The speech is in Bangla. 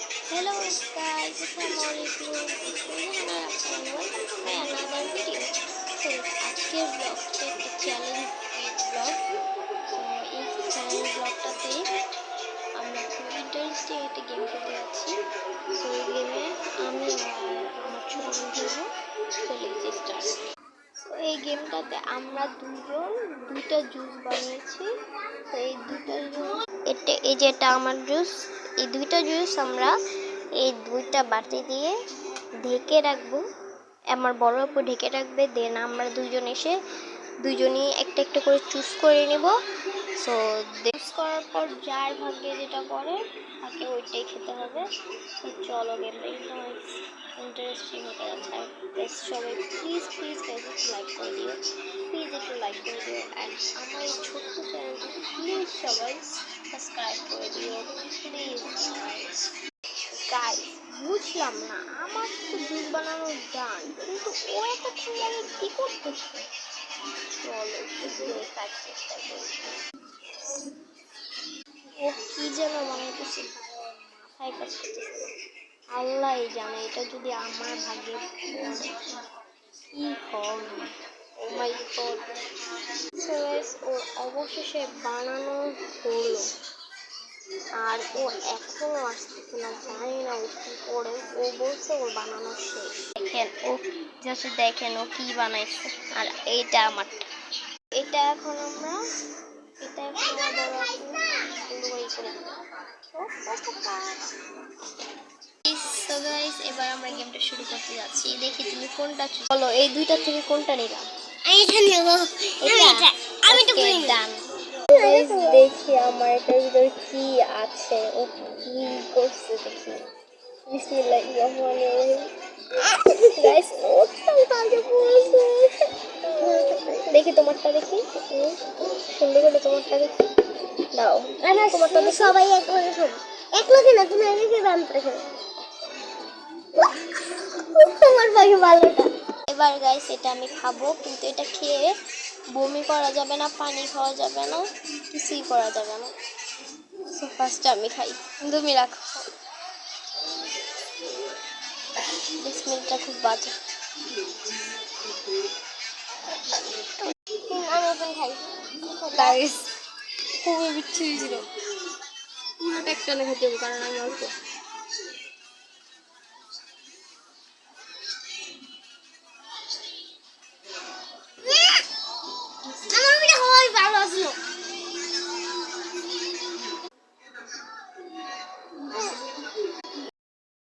Hello guys, Assalamualaikum. Welcome to my another video. So আজকের ব্লগটা একটা চ্যালেঞ্জ ব্লগ। সো এই চ্যালেঞ্জ ব্লগটাতে আমরা খুব ইন্টারেস্টিং একটা গেম খেলতে যাচ্ছি। সো এই গেমে আমি আর আমার ছোট বন্ধু চলে গেছি স্টার্ট। সো এই গেমটাতে আমরা দুইটা জুস বানিয়েছি। তো এই দুইটা জুস এই যেটা আমার জুস, এই দুইটা জুস আমরা এই দুইটা বাটি দিয়ে ঢেকে রাখবো। আমার বড় আপু ঢেকে রাখবে, দেন আমরা দুজনই একটা একটা করে চুজ করে নেব। সো চুজ করার পর যার ভাগ্যে যেটা পড়ে তাকে ওইটাই খেতে হবে। তো চলো গেমটা একদম ইন্টারেস্টিং হতে যাচ্ছে। সবাই প্লিজ একটু লাইক করে দিও, অ্যান্ড আমার এই ছোট্ট চ্যানেলটি প্লিজ সবাই সাবস্ক্রাইব করে দিও প্লিজ গাইস। বুঝলাম না, আমার তো জুস বানানো জান, কিন্তু ও এতক্ষণ লাগে কি করতেছে। চলো একটু দেখার চেষ্টা করি ও কি যেন বানাইতেছে, মাথায় কাজ করতেছে। আল্লাহ জানে এটা যদি আমার ভাগ্যে কি হবে। ও মাই গড। সো গাইস, ওর অবশেষে বানানো হলো, আর ও এখনো আসতেছে না, জানি না ও কি করে। ও বলছে ওর বানানো শেষ। দেখেন ও কি বানাইছে। আর এইটা আমারটা, এটা এখন আমার বড় আপু সুন্দর করে দেবো। সো গাইস, এবার আমরা গেমটা শুরু করতে যাচ্ছি। দেখি তুমি কোনটা বলো, এই দুইটা থেকে কোনটা নিবা? আমি এটা নেব। আমি তো ডান। দেখি আমার এটার ভিতরে কি আছে, ও কি করছে দেখি। বিসমিল্লাহির রহমানির রহিম। গাইস, ওটাও কাজে পড়ছে। দেখি তোমারটা, দেখি সুন্দর করে তোমারটা দেখি। দাও তোমারটা। সবাই এক লগে খাবো, এক লগে না, তুমি আগে খেয়ে আমি পরে খাবো। তোমার ভাগে ভালোটা। এবার গাইস এটা আমি খাবো, কিন্তু এটা খেয়ে বমি করা যাবে না, পানি খাওয়া যাবে না, কিছুই করা যাবে না। সো ফার্স্টে আমি খাই, তুমি রাখো। বিসমিল্লাহটা খুব বাজে। আমি এখন খাই। গাইস খুবই বিচ্ছিরি ছিল, পুরোটা একটা না খেতে হবে কারণ আমি অল্প।